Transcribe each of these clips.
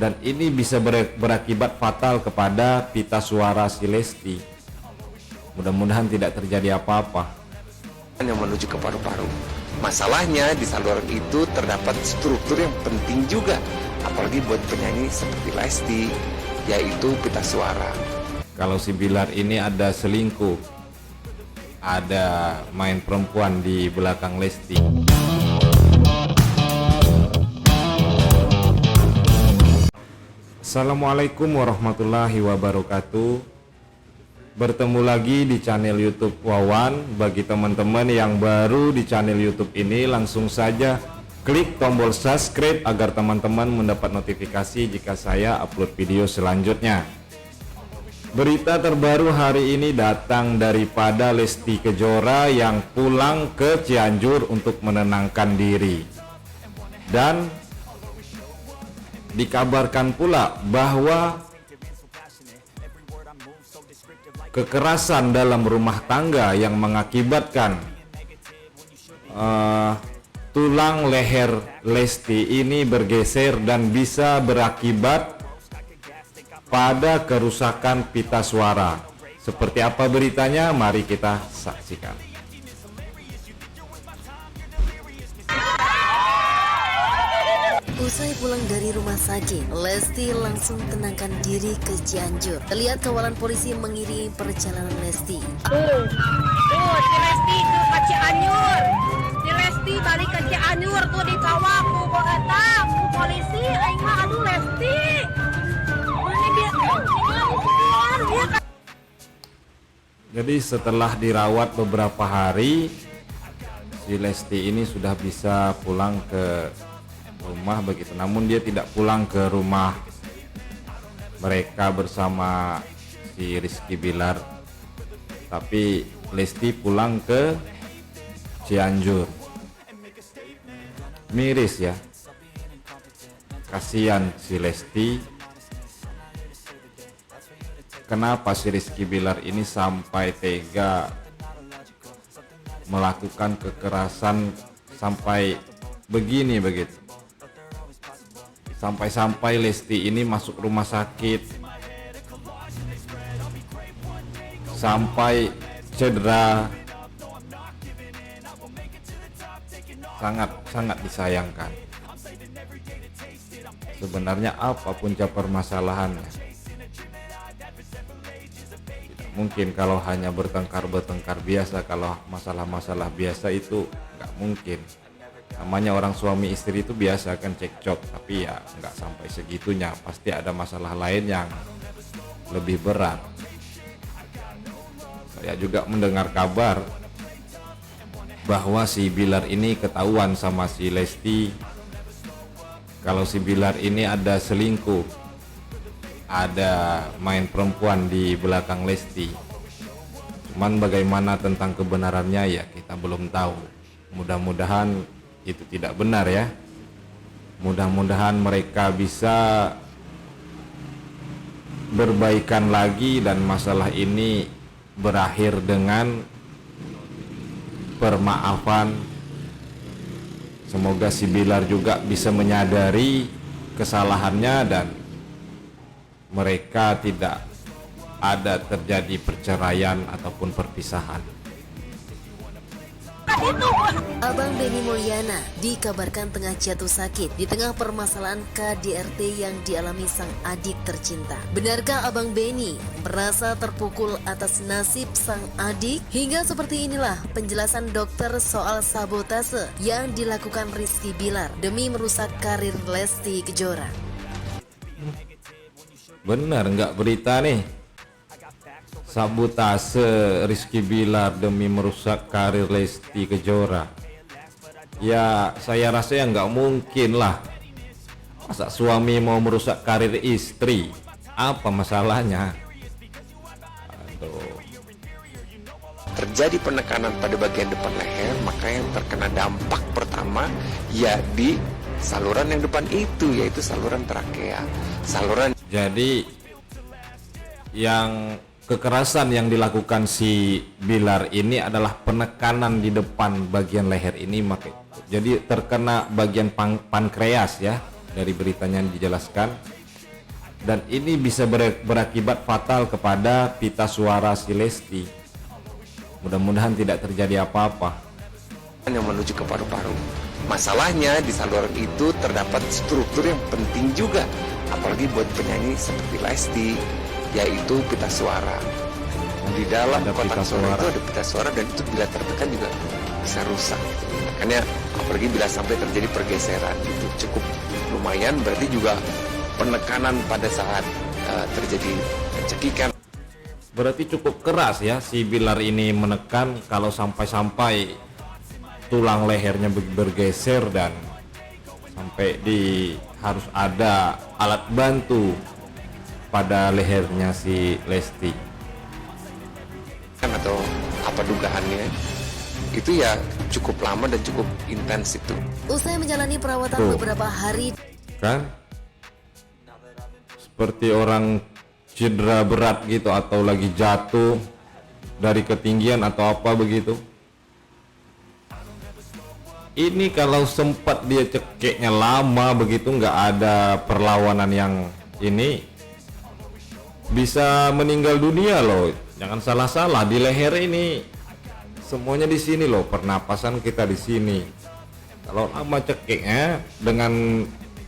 dan ini bisa berakibat fatal kepada pita suara si Lesti. Mudah-mudahan tidak terjadi apa-apa. Yang menuju ke paru-paru. Masalahnya di saluran itu terdapat struktur yang penting juga, apalagi buat penyanyi seperti Lesti, yaitu pita suara. Kalau si Bilar ini ada selingkuh, ada main perempuan di belakang Lesti. Assalamualaikum warahmatullahi wabarakatuh. Bertemu lagi di channel YouTube Wawan. Bagi teman-teman yang baru di channel YouTube ini, langsung saja klik tombol subscribe agar teman-teman mendapat notifikasi jika saya upload video selanjutnya. Berita terbaru hari ini datang daripada Lesti Kejora yang pulang ke Cianjur untuk menenangkan diri. Dan dikabarkan pula bahwa kekerasan dalam rumah tangga yang mengakibatkan tulang leher Lesti ini bergeser dan bisa berakibat pada kerusakan pita suara. Seperti apa beritanya? Mari kita saksikan. Usai pulang dari rumah sakit, Lesti langsung tenangkan diri ke Cianjur. Terlihat kawalan polisi mengiringi perjalanan Lesti. Tuh, si Lesti ke Cianjur. Si Lesti balik ke Cianjur tuh dikawal ku polisi. Aing mah aduh Lesti. Ini dia Jadi setelah dirawat beberapa hari, si Lesti ini sudah bisa pulang ke rumah begitu. Namun dia tidak pulang ke rumah mereka bersama si Rizky Bilar, tapi Lesti pulang ke Cianjur. Miris ya, kasihan si Lesti. Kenapa si Rizky Bilar ini sampai tega melakukan kekerasan sampai begini begitu? Sampai-sampai Lesti ini masuk rumah sakit, sampai cedera. Sangat disayangkan. Sebenarnya apa punca permasalahannya? Tidak mungkin kalau hanya bertengkar biasa. Kalau masalah-masalah biasa itu nggak mungkin. Namanya orang suami istri itu biasa kan cekcok, tapi ya nggak sampai segitunya. Pasti ada masalah lain yang lebih berat. Saya juga mendengar kabar bahwa si Bilar ini ketahuan sama si Lesti kalau si Bilar ini ada selingkuh, ada main perempuan di belakang Lesti. Cuman bagaimana tentang kebenarannya ya kita belum tahu. Mudah-mudahan itu tidak benar ya. Mudah-mudahan mereka bisa berbaikan lagi dan masalah ini berakhir dengan permaafan. Semoga si Bilar juga bisa menyadari kesalahannya dan mereka tidak ada terjadi perceraian ataupun perpisahan. Abang Benny Mulyana dikabarkan tengah jatuh sakit di tengah permasalahan KDRT yang dialami sang adik tercinta. Benarkah Abang Benny merasa terpukul atas nasib sang adik? Hingga seperti inilah penjelasan dokter soal sabotase yang dilakukan Rizky Bilar demi merusak karir Lesti Kejora. Benar nggak berita nih? Sabotase Rizky Bilar demi merusak karir Lesti Kejora. Ya saya rasa ya nggak mungkin lah. Masa suami mau merusak karir istri? Apa masalahnya? Aduh. Terjadi penekanan pada bagian depan leher, maka yang terkena dampak pertama ya di saluran yang depan itu, yaitu saluran trakea. Jadi yang kekerasan yang dilakukan si Bilar ini adalah penekanan di depan bagian leher ini, jadi terkena bagian pankreas ya, dari beritanya dijelaskan. dan ini bisa berakibat fatal kepada pita suara si Lesti. Mudah-mudahan tidak terjadi apa-apa. Yang menuju ke paru-paru. Masalahnya di saluran itu terdapat struktur yang penting juga, apalagi buat penyanyi seperti Lesti, yaitu pita suara. Di dalam Ada kotak pita suara suara. itu ada pita suara, dan itu bila tertekan juga bisa rusak. Makanya apalagi bila sampai terjadi pergeseran itu cukup lumayan, berarti juga penekanan pada saat terjadi cekikan. Berarti cukup keras ya si Bilar ini menekan kalau sampai-sampai tulang lehernya bergeser dan sampai harus ada alat bantu pada lehernya si Lesti. Atau apa dugaannya, itu ya cukup lama dan cukup intens itu. Usai menjalani perawatan Tuh. beberapa hari Kan seperti orang cedera berat gitu atau lagi jatuh dari ketinggian atau apa begitu. Ini kalau sempat dia cekeknya lama begitu, nggak ada perlawanan yang ini, bisa meninggal dunia loh. Jangan salah-salah, di leher ini semuanya di sini loh, pernapasan kita di sini. Kalau lama cekeknya dengan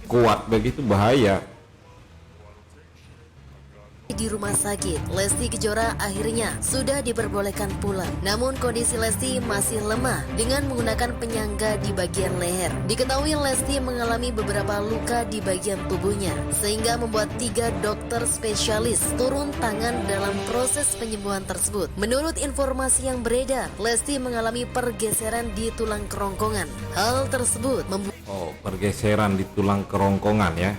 kuat begitu bahaya. di rumah sakit, Lesti Kejora akhirnya sudah diperbolehkan pulang. Namun kondisi Lesti masih lemah dengan menggunakan penyangga di bagian leher. Diketahui Lesti mengalami beberapa luka di bagian tubuhnya, sehingga membuat 3 dokter spesialis turun tangan dalam proses penyembuhan tersebut. Menurut informasi yang beredar, Lesti mengalami pergeseran di tulang kerongkongan. Hal tersebut membuat Pergeseran di tulang kerongkongan ya.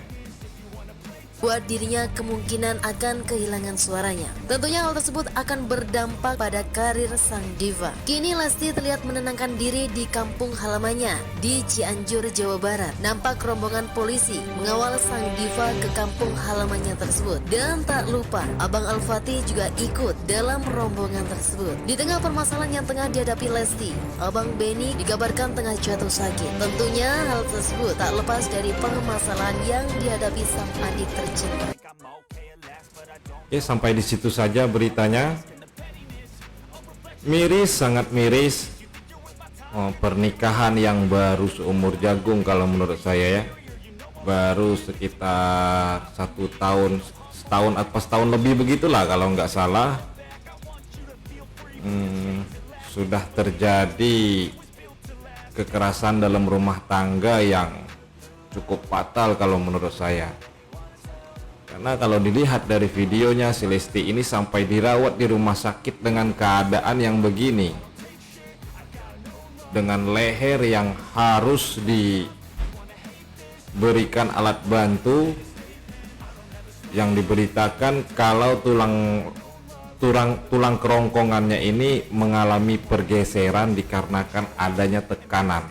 dirinya kemungkinan akan kehilangan suaranya. Tentunya hal tersebut akan berdampak pada karir sang diva. Kini Lesti terlihat menenangkan diri di kampung halamannya di Cianjur, Jawa Barat. Nampak rombongan polisi mengawal sang diva ke kampung halamannya tersebut. Dan tak lupa, Abang Al-Fatih juga ikut dalam rombongan tersebut. Di tengah permasalahan yang tengah dihadapi Lesti, Abang Benny dikabarkan tengah jatuh sakit. Tentunya hal tersebut tak lepas dari permasalahan yang dihadapi sang adik tercinta. Oke, sampai di situ saja beritanya. Miris, sangat miris. Pernikahan yang baru seumur jagung kalau menurut saya ya. Baru sekitar 1 tahun, setahun lebih begitulah kalau nggak salah. Sudah terjadi kekerasan dalam rumah tangga yang cukup fatal kalau menurut saya. Karena kalau dilihat dari videonya, si Lesti ini sampai dirawat di rumah sakit dengan keadaan yang begini, dengan leher yang harus diberikan alat bantu, yang diberitakan kalau tulang kerongkongannya ini mengalami pergeseran dikarenakan adanya tekanan.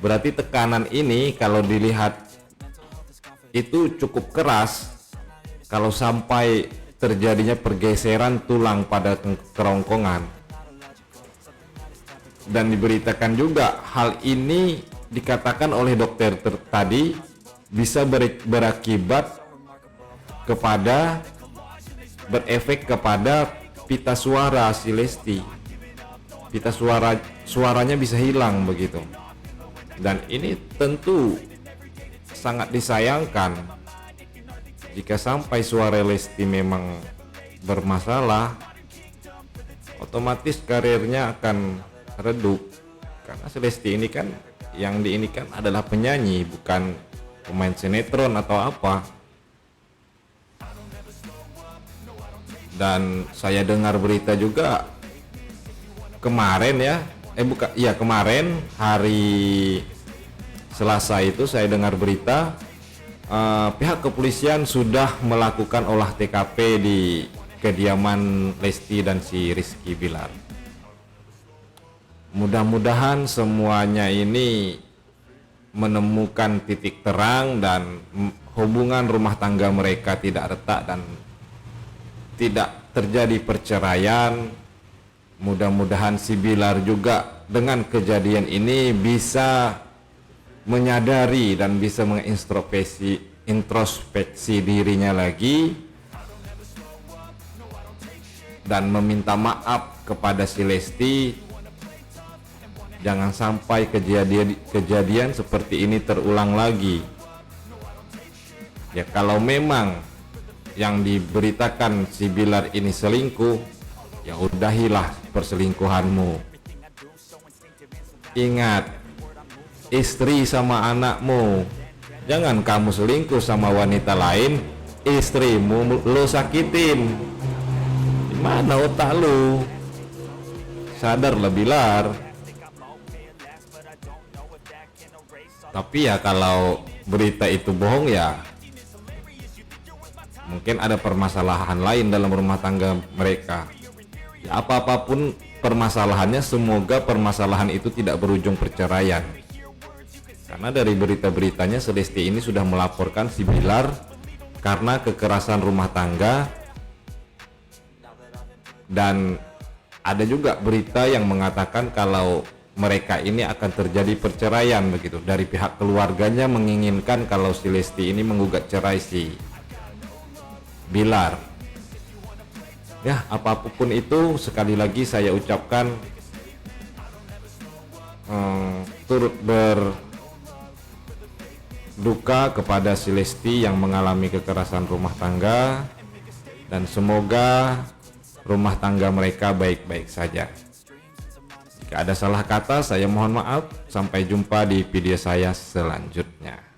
Berarti tekanan ini kalau dilihat itu cukup keras. Kalau sampai terjadinya pergeseran tulang pada kerongkongan. Dan diberitakan juga hal ini dikatakan oleh dokter tadi bisa berefek kepada pita suara si Lesti. Pita suaranya bisa hilang begitu. Dan ini tentu sangat disayangkan. Jika sampai suara Lesti memang bermasalah, otomatis karirnya akan redup. Karena si Lesti ini kan yang diinikan adalah penyanyi, bukan pemain sinetron atau apa. Dan saya dengar berita juga kemarin ya, kemarin hari Selasa itu saya dengar berita pihak kepolisian sudah melakukan olah TKP di kediaman Lesti dan si Rizky Bilar. Mudah-mudahan semuanya ini menemukan titik terang dan hubungan rumah tangga mereka tidak retak dan tidak terjadi perceraian. Mudah-mudahan si Bilar juga dengan kejadian ini bisa menyadari dan bisa mengintrospeksi introspeksi dirinya lagi dan meminta maaf kepada si Lesti. Jangan sampai kejadian seperti ini terulang lagi. Ya kalau memang yang diberitakan si Bilar ini selingkuh, ya udahilah perselingkuhanmu. Ingat, istri sama anakmu. Jangan kamu selingkuh sama wanita lain, istrimu lo sakitin. Gimana otak lu? Sadarlah Bilar. Tapi ya kalau berita itu bohong, ya mungkin ada permasalahan lain dalam rumah tangga mereka. Ya, apapun permasalahannya, semoga permasalahan itu tidak berujung perceraian. Karena dari berita-beritanya si Lesti ini sudah melaporkan si Bilar karena kekerasan rumah tangga. Dan ada juga berita yang mengatakan kalau mereka ini akan terjadi perceraian begitu. Dari pihak keluarganya menginginkan kalau si Lesti ini menggugat cerai si Bilar. Ya, apapun itu, sekali lagi saya ucapkan turut berduka kepada si Lesti yang mengalami kekerasan rumah tangga, dan semoga rumah tangga mereka baik-baik saja. Jika ada salah kata, saya mohon maaf. Sampai jumpa di video saya selanjutnya.